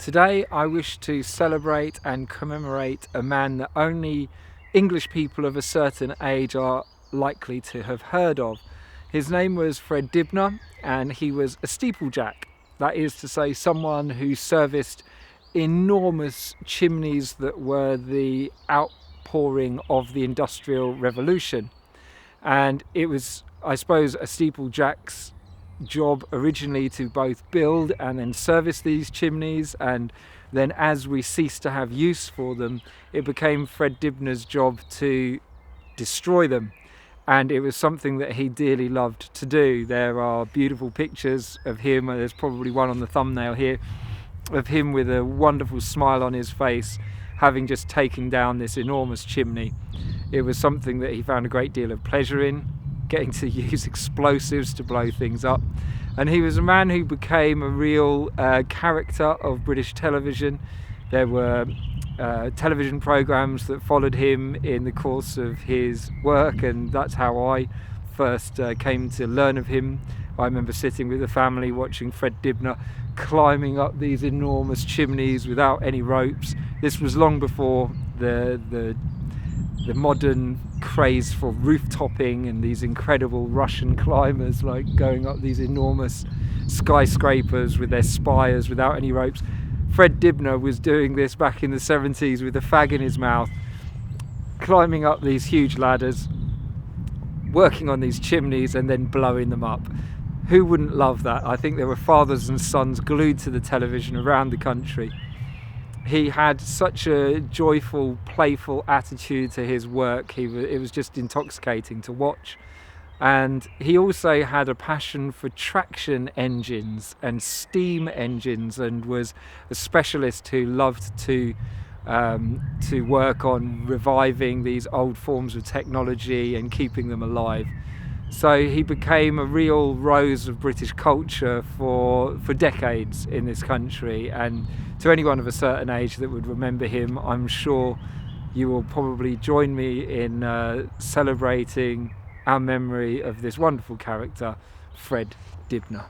Today I wish to celebrate and commemorate a man that only English people of a certain age are likely to have heard of. His name was Fred Dibnah, and he was a steeplejack. That is to say, someone who serviced enormous chimneys that were the outpouring of the Industrial Revolution. And it was, I suppose, a steeplejack's job originally to both build and then service these chimneys, and then as we ceased to have use for them, it became Fred Dibnah's job to destroy them. And it was something that he dearly loved to do. There are beautiful pictures of him, there's probably one on the thumbnail here, of him with a wonderful smile on his face, having just taken down this enormous chimney. It was something that he found a great deal of pleasure in, getting to use explosives to blow things up. And he was a man who became a real character of British television. There were television programs that followed him in the course of his work, and that's how I first came to learn of him. I remember sitting with the family watching Fred Dibnah climbing up these enormous chimneys without any ropes. This was long before the modern craze for roof-topping and these incredible Russian climbers, like going up these enormous skyscrapers with their spires without any ropes. Fred Dibnah was doing this back in the 70s with a fag in his mouth, climbing up these huge ladders, working on these chimneys and then blowing them up. Who wouldn't love that? I think there were fathers and sons glued to the television around the country. He had such a joyful, playful attitude to his work. It was just intoxicating to watch. And he also had a passion for traction engines and steam engines, and was a specialist who loved to work on reviving these old forms of technology and keeping them alive. So he became a real rose of British culture for decades in this country, and to anyone of a certain age that would remember him, I'm sure you will probably join me in celebrating our memory of this wonderful character, Fred Dibnah.